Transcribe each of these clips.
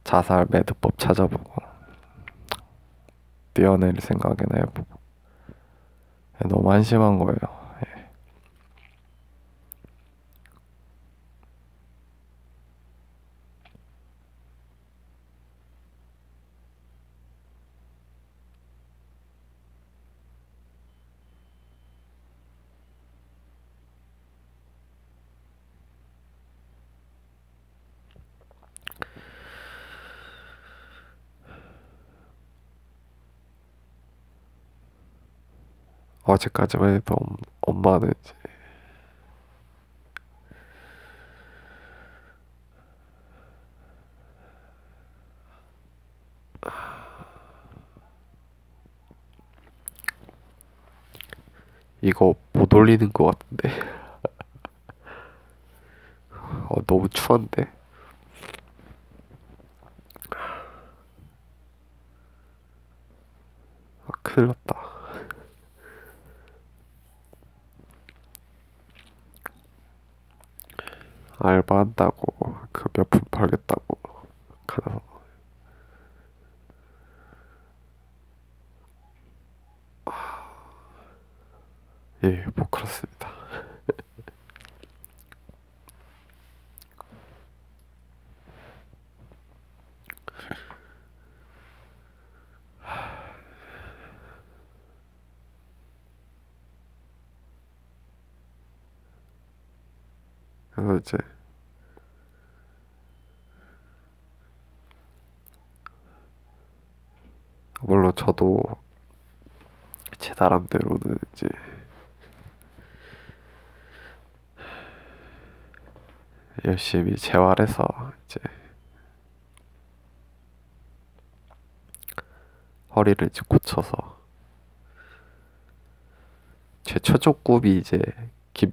자살 매듭법 찾아보고 뛰어낼 생각이나 해보고 너무 한심한 거예요. 예. 어제까지만 해도 엄마는 이제 이거 못 올리는 것 같은데. 너무 추한데. 큰일 났다. 알바한다고 그 몇 푼 벌겠다고 가서 예, 뭐 그렇습니다. 그래서 이제 물론 저도 제 나름대로는 이제 열심히 재활해서 이제 허리를 이제 고쳐서 제 최저 급이 이제 김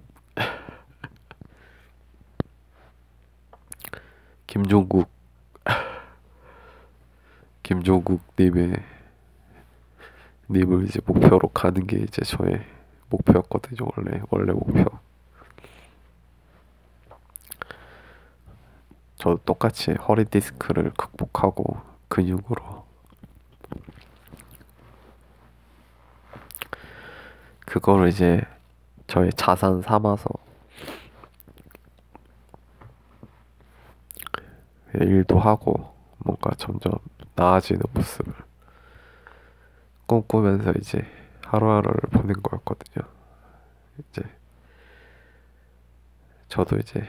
김종국 김종국 님을 이제 목표로 가는 게 이제 저의 목표였거든요. 원래 목표. 저도 똑같이 허리 디스크를 극복하고 근육으로 그거를 이제 저의 자산 삼아서 일도 하고 뭔가 점점 나아지는 모습을 꿈꾸면서 이제 하루하루를 보낸 거였거든요. 이제 저도 이제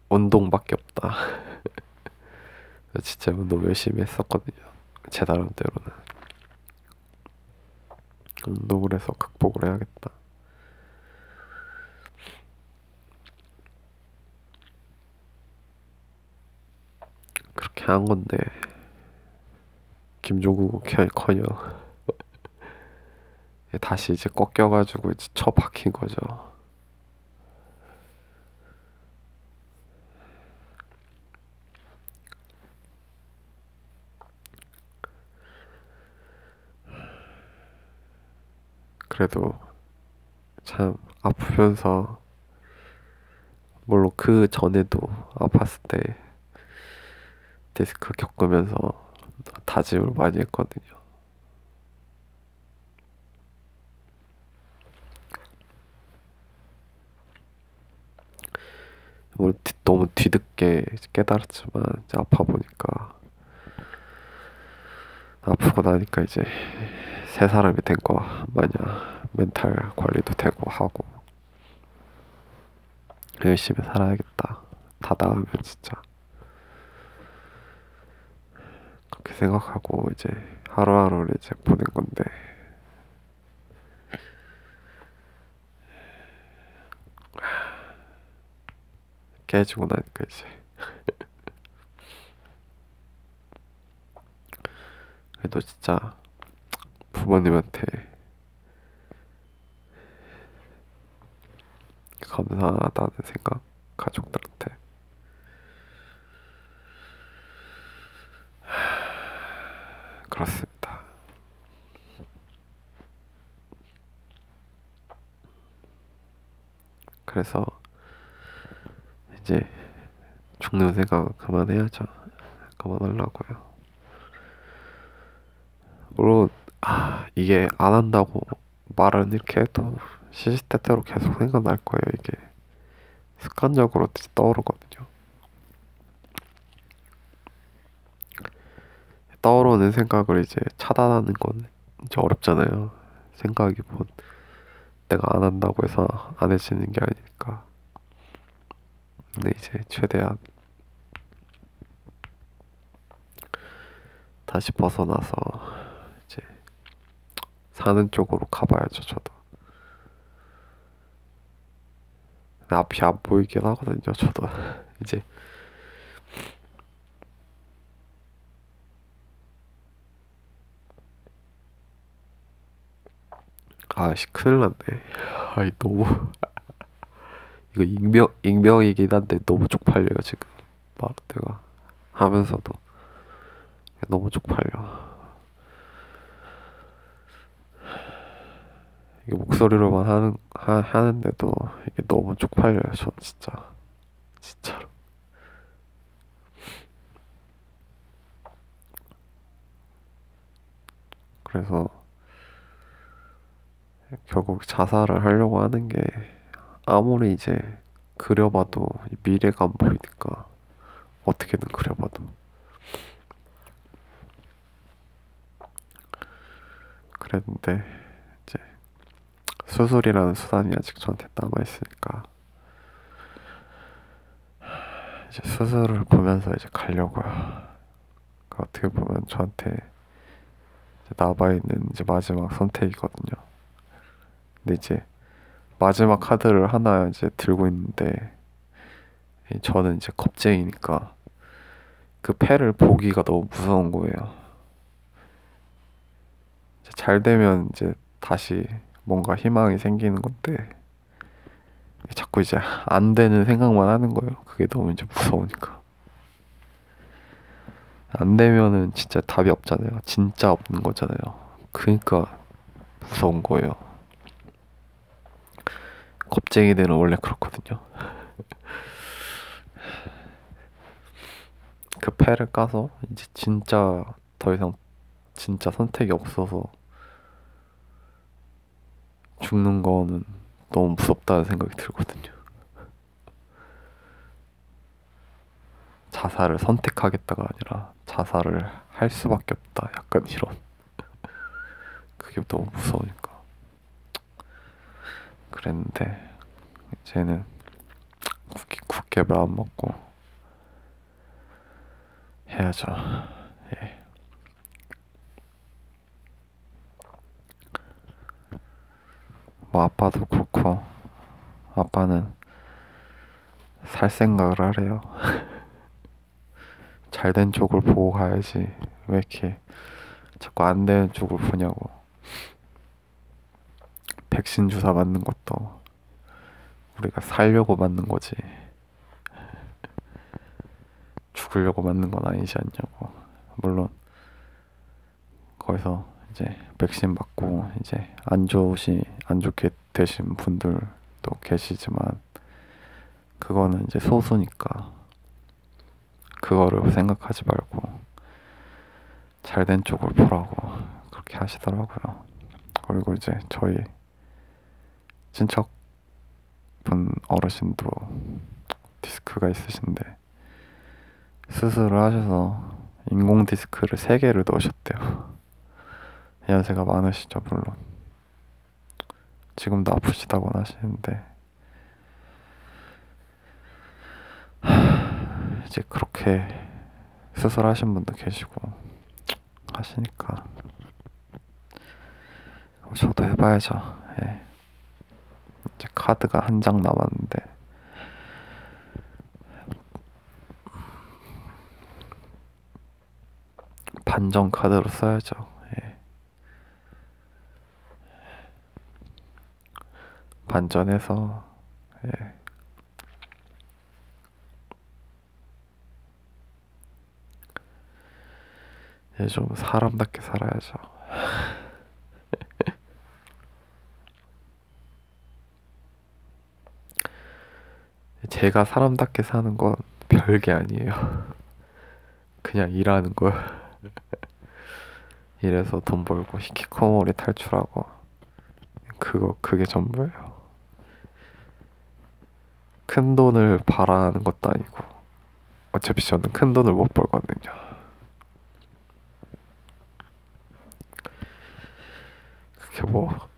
운동밖에 없다. 진짜 운동 열심히 했었거든요. 제 나름대로는 운동을 해서 극복을 해야겠다. 그렇게 한 건데 김종국은커녕 다시 이제 꺾여가지고 이제 처박힌 거죠. 그래도 참 아프면서 물론 그 전에도 아팠을 때 디스크 겪으면서 다짐을 많이 했거든요. 너무 뒤늦게 깨달았지만 이제 아파 보니까 아프고 나니까 이제 새 사람이 된 거 마냥 멘탈 관리도 되고 하고 열심히 살아야겠다. 다 나으면 진짜 그렇게 생각하고 이제 하루하루를 이제 보낸 건데 깨지고 나니까 이제 그래도 진짜 부모님한테 감사하다는 생각, 가족들한테 그렇습니다. 그래서 이제 죽는 생각 그만해야죠. 그만하려고요. 물론 이게 안 한다고 말은 이렇게 해도 시시때때로 계속 생각날 거예요. 이게 습관적으로 떠오르거든요. 떠오르는 생각을 이제 차단하는 건 이제 어렵잖아요. 생각이 뭐 내가 안 한다고 해서 안 해지는 게 아니니까. 근데 이제 최대한 다시 벗어나서 이제 사는 쪽으로 가봐야죠, 저도. 근데 앞이 안 보이긴 하거든요, 저도. 이제 아씨 큰일 났네. 아이 너무 이거 익명이긴 한데 너무 쪽팔려요 지금. 막 내가 하면서도 너무 쪽팔려. 이게 목소리로만 하는데도 이게 너무 쪽팔려요. 전 진짜 진짜로. 그래서 결국 자살을 하려고 하는 게 아무리 이제 그려봐도 미래가 안 보이니까 어떻게든 그려봐도 그랬는데 이제 수술이라는 수단이 아직 저한테 남아있으니까 이제 수술을 보면서 이제 가려고요. 그러니까 어떻게 보면 저한테 이제 남아있는 이제 마지막 선택이거든요. 근데 이제 마지막 카드를 하나 이제 들고 있는데 저는 이제 겁쟁이니까 그 패를 보기가 너무 무서운 거예요. 이제 잘 되면 이제 다시 뭔가 희망이 생기는 건데 자꾸 이제 안 되는 생각만 하는 거예요. 그게 너무 이제 무서우니까. 안 되면은 진짜 답이 없잖아요. 진짜 없는 거잖아요. 그러니까 무서운 거예요. 겁쟁이들은 원래 그렇거든요. 그 패를 까서 이제 진짜 더 이상 진짜 선택이 없어서 죽는 거는 너무 무섭다는 생각이 들거든요. 자살을 선택하겠다가 아니라 자살을 할 수밖에 없다. 약간 이런. 그게 너무 무서우니까. 그랬는데 이제는 굳게 마음 먹고 해야죠. 예. 뭐 아빠도 그렇고 아빠는 살 생각을 하래요. 잘 된 쪽을 보고 가야지. 왜 이렇게 자꾸 안 되는 쪽을 보냐고. 백신 주사 맞는 것도 우리가 살려고 맞는 거지. 죽으려고 맞는 건 아니지 않냐고. 물론 거기서 이제 백신 맞고 이제 안 좋게 되신 분들도 계시지만 그거는 이제 소수니까 그거를 생각하지 말고 잘 된 쪽을 보라고 그렇게 하시더라고요. 그리고 이제 저희 친척분 어르신도 디스크가 있으신데 수술을 하셔서 인공 디스크를 3개를 넣으셨대요. 연세가 많으시죠, 물론. 지금도 아프시다고 하시는데 이제 그렇게 수술하신 분도 계시고 하시니까 저도 해봐야죠. 예. 이제 카드가 한 장 남았는데 반전 카드로 써야죠. 예. 반전해서 예. 이제 좀 사람답게 살아야죠. 제가 사람답게 사는 건 별게 아니에요. 그냥 일하는 거야. 일해서 돈 벌고 히키코모리 탈출하고 그게 전부예요. 큰 돈을 바라는 것도 아니고 어차피 저는 큰 돈을 못 벌거든요. 그게 뭐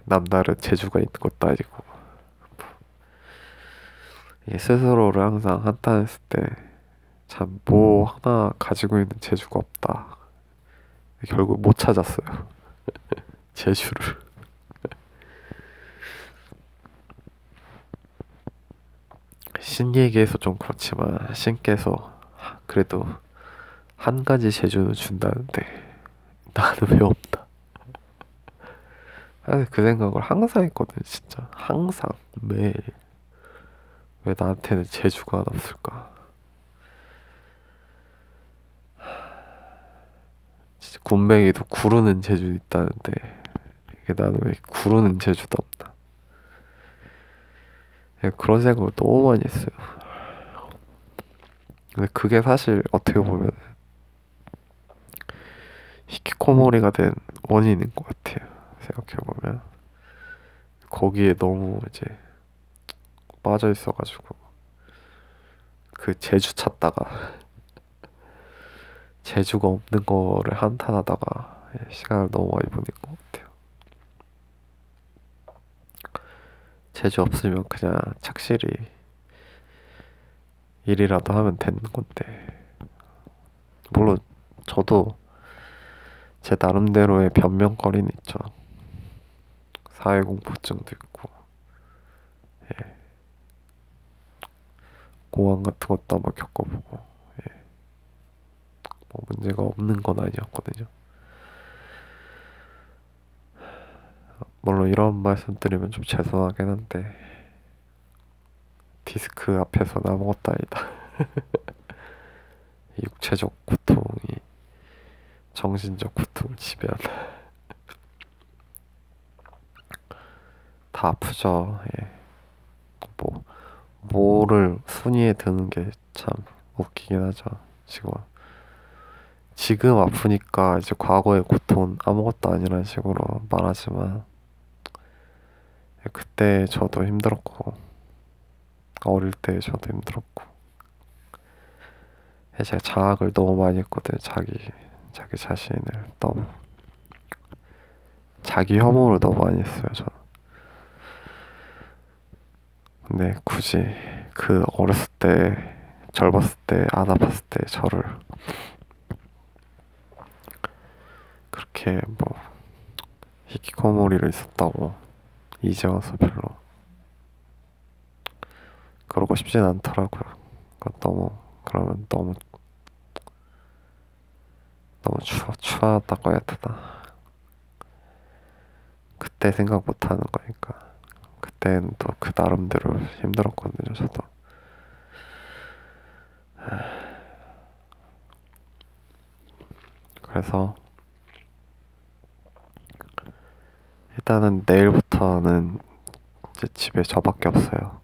남다른 재주가 있는 것도 아니고 스스로를 항상 한탄했을 때 참 뭐 하나 가지고 있는 재주가 없다. 결국 못 찾았어요. 재주를. 신 얘기해서 좀 그렇지만 신께서 그래도 한 가지 재주는 준다는데 나는 왜 없나? 그 생각을 항상 했거든. 진짜 항상 매일 왜 나한테는 재주가 하나 없을까? 진짜 군뱅이도 구르는 재주 있다는데 이게 나는 왜 구르는 재주도 없나? 그런 생각을 너무 많이 했어요. 근데 그게 사실 어떻게 보면 히키코모리가 된 원인인 것 같아요. 생각해보면 거기에 너무 이제 빠져 있어가지고 그 재주 찾다가 재주가 없는 거를 한탄하다가 시간을 너무 많이 보낸 것 같아요. 재주 없으면 그냥 착실히 일이라도 하면 되는 건데 물론 저도 제 나름대로의 변명거리는 있죠. 사회공포증도 있고 공황 같은 것도 한번 겪어보고 뭐 문제가 없는 건 아니었거든요. 물론 이런 말씀 드리면 좀 죄송하긴 한데 디스크 앞에서는 아무것도 아니다. 육체적 고통이 정신적 고통을 지배한다. 다 아프죠. 뭐 뭐를 순위에 드는 게 참 웃기긴 하죠. 지금 아프니까 이제 과거의 고통은 아무것도 아니라는 식으로 말하지만 그때 저도 힘들었고 어릴 때 저도 힘들었고 제가 자학을 너무 많이 했거든요. 자기 자신을 너무 자기 혐오를 너무 많이 했어요. 저는. 근데 굳이 그 어렸을 때 젊었을 때 안 아팠을 때 저를 그렇게 뭐 히키코모리를 있었다고 이제 와서 별로 그러고 싶진 않더라고요. 그러면 너무 추하다고 해야 되나. 그때 생각 못 하는 거니까. 그때는 또 그 나름대로 힘들었거든요, 저도. 그래서 일단은 내일부터는 이제 집에 저밖에 없어요.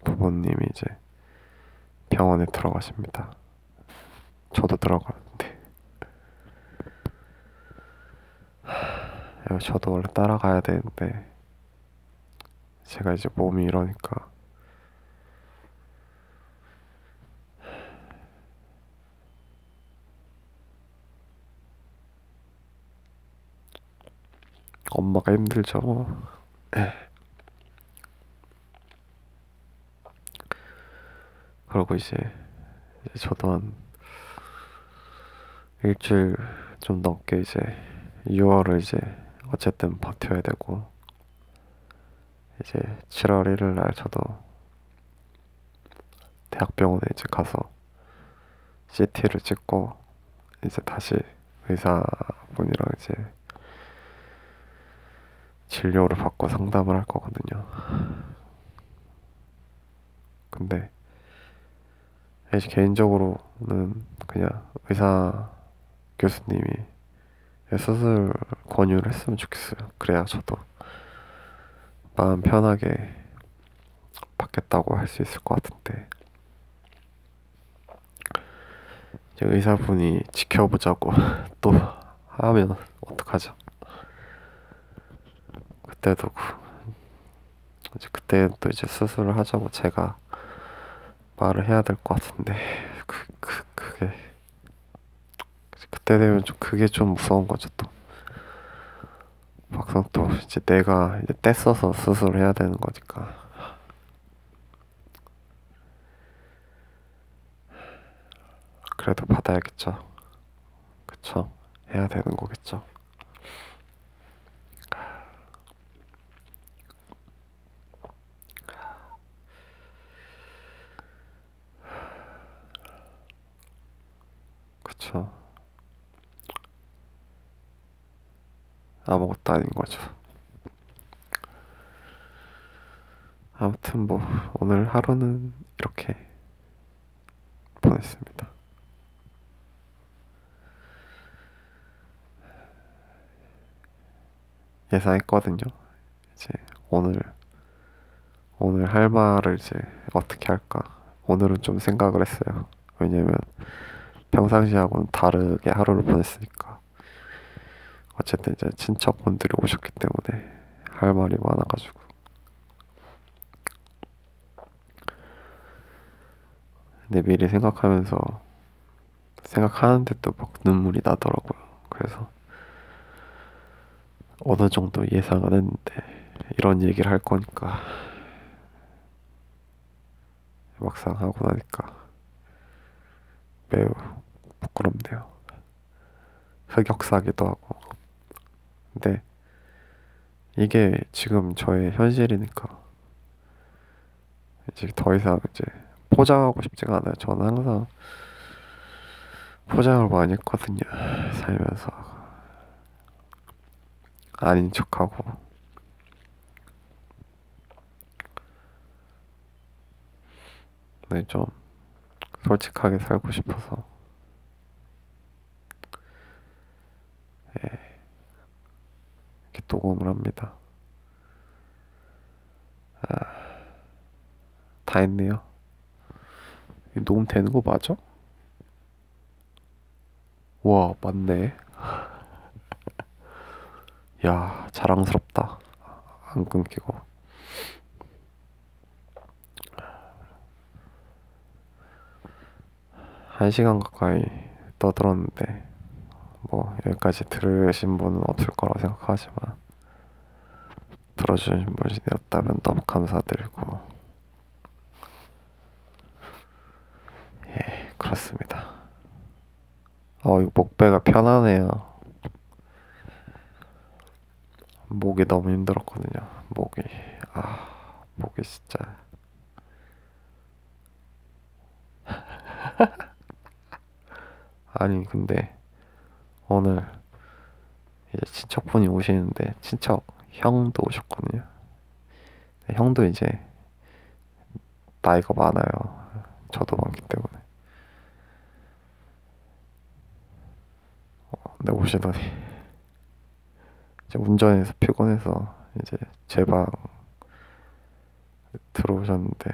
부모님이 이제 병원에 들어가십니다. 저도 들어가는데 저도 원래 따라가야 되는데 제가 이제 몸이 이러니까 엄마가 힘들죠 뭐. 그러고 이제 저도 한 일주일 좀 넘게 이제 6월을 이제 어쨌든 버텨야 되고 이제 7월 1일 날 저도 대학병원에 이제 가서 CT를 찍고 이제 다시 의사분이랑 이제 진료를 받고 상담을 할 거거든요. 근데 이제 개인적으로는 그냥 의사 교수님이 수술 권유를 했으면 좋겠어요. 그래야 저도 마음 편하게 받겠다고 할 수 있을 것 같은데 이제 의사분이 지켜보자고 또 하면 어떡하죠? 그때도 이제 그때 또 이제 수술을 하자고 제가 말을 해야 될 것 같은데 그게 그때 되면 좀 그게 좀 무서운 거죠 또. 막상 또 이제 내가 이제 떼써서 수술을 해야 되는 거니까. 그래도 받아야겠죠. 그쵸? 해야 되는 거겠죠. 그쵸? 아무것도 아닌 거죠. 아무튼 뭐 오늘 하루는 이렇게 보냈습니다. 예상했거든요. 이제 오늘 오늘 할 말을 이제 어떻게 할까? 오늘은 좀 생각을 했어요. 왜냐면 평상시하고는 다르게 하루를 보냈으니까. 어쨌든 이제 친척분들이 오셨기 때문에 할 말이 많아가지고. 근데 미리 생각하는데 또 막 눈물이 나더라고요. 그래서 어느 정도 예상은 했는데 이런 얘기를 할 거니까 막상 하고 나니까 매우 부끄럽네요. 흑역사기도 하고. 근데 이게 지금 저의 현실이니까 이제 더 이상 이제 포장하고 싶지가 않아요. 저는 항상 포장을 많이 했거든요. 살면서 아닌 척하고. 근데 좀 솔직하게 살고 싶어서 이렇게 녹음을 합니다. 다 했네요. 녹음 되는 거 맞아? 와, 맞네. 야, 자랑스럽다. 안 끊기고. 1시간 가까이 떠들었는데 뭐 여기까지 들으신 분은 없을 거라고 생각하지만 들어주신 분이었다면 너무 감사드리고, 예, 그렇습니다. 이 목배가 편하네요. 목이 너무 힘들었거든요. 목이 진짜. 아니, 근데 오늘 이제 친척분이 오시는데 친척 형도 오셨거든요. 형도 이제 나이가 많아요. 저도 많기 때문에. 근데 오시더니 이제 운전해서 피곤해서 이제 제 방 들어오셨는데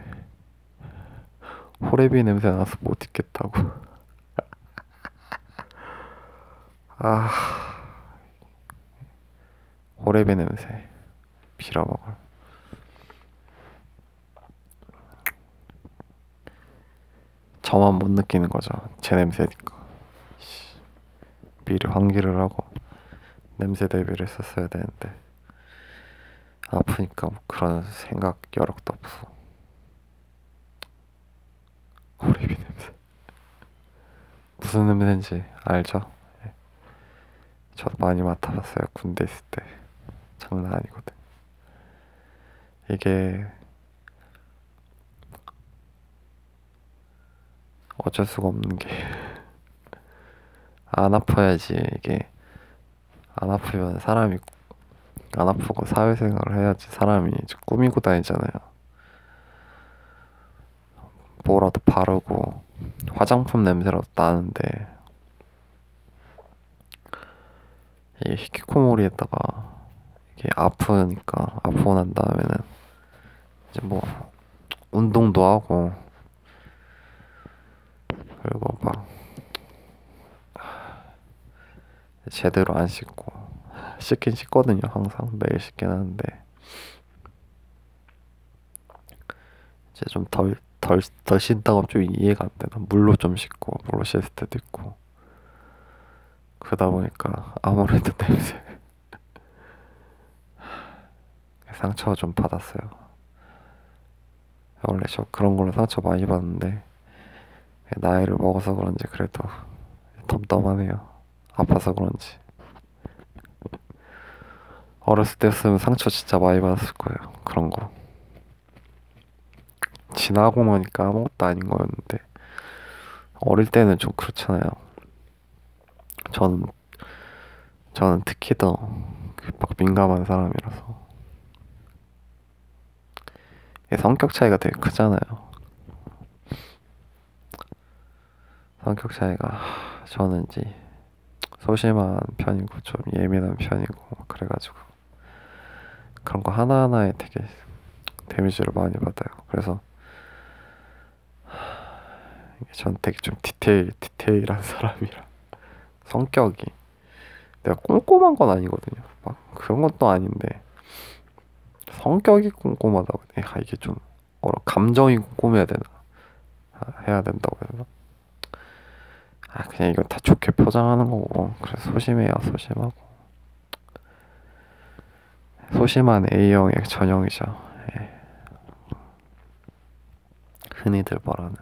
호레비 냄새 나서 못 있겠다고. 아, 호레비 냄새 빌어먹을. 저만 못 느끼는 거죠. 제 냄새니까. 미리 환기를 하고 냄새 대비를 했었어야 되는데 아프니까 뭐 그런 생각 여력도 없어. 호레비 냄새 무슨 냄새인지 알죠? 예. 저도 많이 맡아봤어요. 군대 있을 때. 장난 아니거든. 이게 어쩔 수가 없는 게 안 아파야지. 이게 안 아프면 사람이 안 아프고 사회생활을 해야지 사람이 이제 꾸미고 다니잖아요. 뭐라도 바르고 화장품 냄새라도 나는데 이게 히키코모리에다가 이게 아프니까 아프고 난 다음에는 이제 뭐 운동도 하고 그리고 막 제대로 안 씻고 씻긴 씻거든요. 항상 매일 씻긴 하는데 이제 좀 덜 씻다고 하면 좀 이해가 안 되나. 물로 좀 씻고 물로 씻을 때도 있고 그러다 보니까 아무래도 냄새 상처 좀 받았어요. 원래 저 그런 걸로 상처 많이 받는데 나이를 먹어서 그런지 그래도 덤덤하네요. 아파서 그런지. 어렸을 때였으면 상처 진짜 많이 받았을 거예요. 그런 거. 지나고 나니까 아무것도 아닌 거였는데 어릴 때는 좀 그렇잖아요. 저는 저는 특히 더막 민감한 사람이라서 성격 차이가 되게 크잖아요. 성격 차이가 저는 이제 소심한 편이고 좀 예민한 편이고 그래가지고 그런 거 하나하나에 되게 데미지를 많이 받아요. 그래서 전 되게 좀 디테일한 사람이라 성격이 내가 꼼꼼한 건 아니거든요. 막 그런 것도 아닌데 성격이 꼼꼼하다고 이게 좀 감정이 꼼꼼해야 되나 해야 된다고 해야 되나. 그냥 이거 다 좋게 포장하는 거고 그래서 소심해요. 소심하고 소심한 A형의 전형이죠. 예. 흔히들 말하는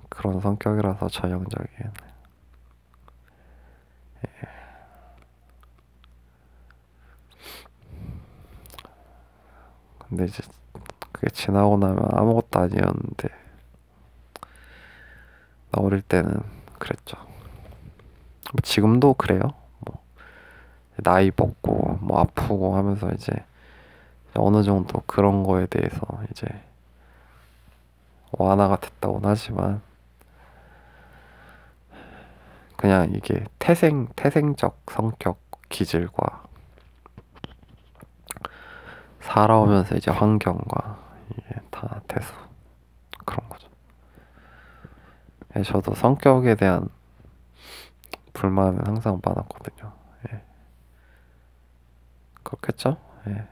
그런 성격이라서 전형적인. 근데 이제 그게 지나고 나면 아무것도 아니었는데 나 어릴 때는 그랬죠. 뭐 지금도 그래요. 뭐 나이 먹고 뭐 아프고 하면서 이제 어느 정도 그런 거에 대해서 이제 완화가 됐다고는 하지만 그냥 이게 태생적 성격 기질과 살아오면서 이제 환경과 이게 다 돼서 그런 거죠. 저도 성격에 대한 불만은 항상 많았거든요. 예. 그렇겠죠? 예.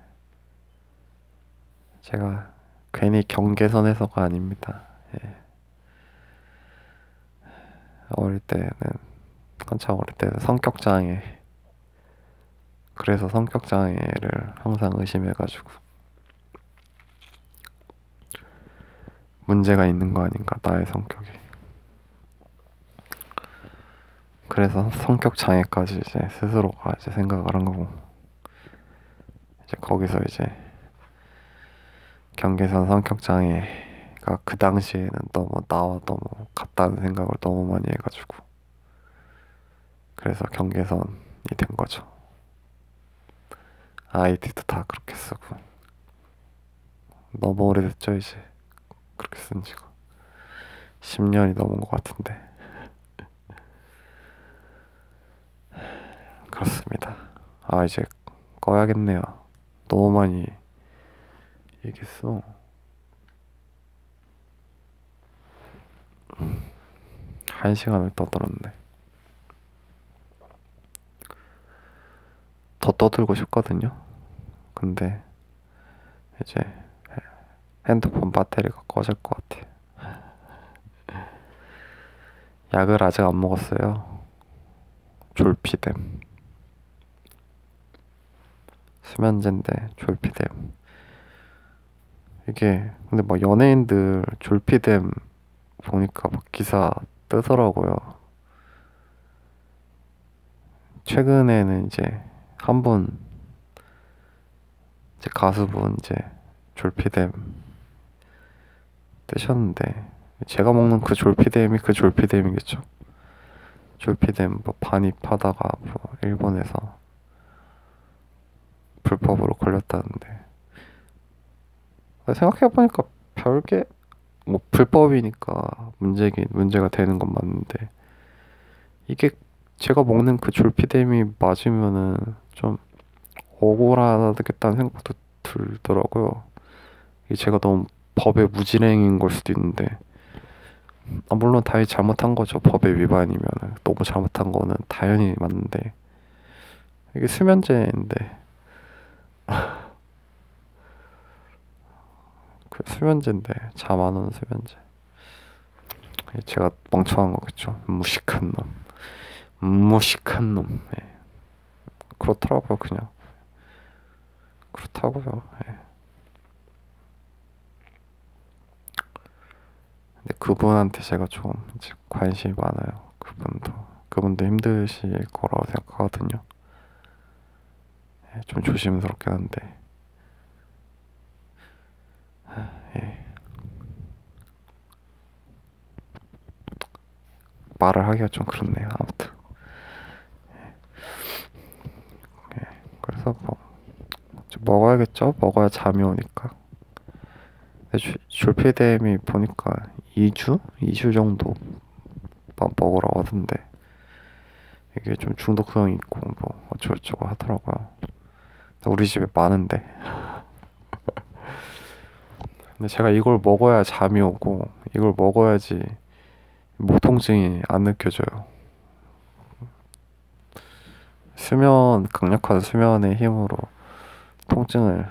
제가 괜히 경계선에서가 아닙니다. 예. 한참 어릴 때는 성격장애. 그래서 성격장애를 항상 의심해가지고 문제가 있는 거 아닌가, 나의 성격이. 그래서 성격장애까지 이제 스스로가 이제 생각을 한 거고, 이제 거기서 이제 경계선 성격장애가 그 당시에는 너무 나와 너무 같다는 생각을 너무 많이 해가지고 그래서 경계선이 된 거죠. 아이디도 다 그렇게 쓰고 너무 오래됐죠. 이제 그렇게 쓴 지가 10년이 넘은 것 같은데. 그렇습니다. 이제 꺼야겠네요. 너무 많이 얘기했어. 1시간을 떠들었네. 더 떠들고 싶거든요. 근데 이제 핸드폰 배터리가 꺼질 것 같아. 약을 아직 안 먹었어요. 졸피뎀. 수면제인데 졸피뎀. 이게 근데 막 연예인들 졸피뎀 보니까 막 기사 뜨더라고요. 최근에는 이제 한 분 이제 가수분 이제 졸피뎀 뜨셨는데 제가 먹는 그 졸피뎀이 그 졸피뎀이겠죠. 졸피뎀 뭐 반입하다가 뭐 일본에서 불법으로 걸렸다는데 생각해보니까 별게 뭐 불법이니까 문제가 되는 건 맞는데 이게 제가 먹는 그 졸피뎀이 맞으면은 좀 억울하겠다는 생각도 들더라고요. 이게 제가 너무 법의 무지랭인 걸 수도 있는데 물론 다이 잘못한 거죠. 법의 위반이면은 너무 잘못한 거는 당연히 맞는데 이게 수면제인데 그 수면제인데 잠 안 오는 수면제. 제가 멍청한 거겠죠. 무식한 놈. 무식한 놈. 예. 그렇더라고요, 그냥. 그렇다고요. 예. 근데 그분한테 제가 좀 이제 관심이 많아요. 그분도 힘드실 거라고 생각하거든요. 예, 좀 조심스럽긴 한데. 예. 말을 하기가 좀 그렇네요. 아무튼. 예. 그래서 뭐 좀 먹어야겠죠? 먹어야 잠이 오니까. 근데 졸피뎀이 보니까 2주? 2주 정도 먹으라고 하던데 이게 좀 중독성이 있고 뭐 어쩌고저쩌고 하더라고요. 우리 집에 많은데. 근데 제가 이걸 먹어야 잠이 오고 이걸 먹어야지 목 통증이 안 느껴져요. 강력한 수면의 힘으로 통증을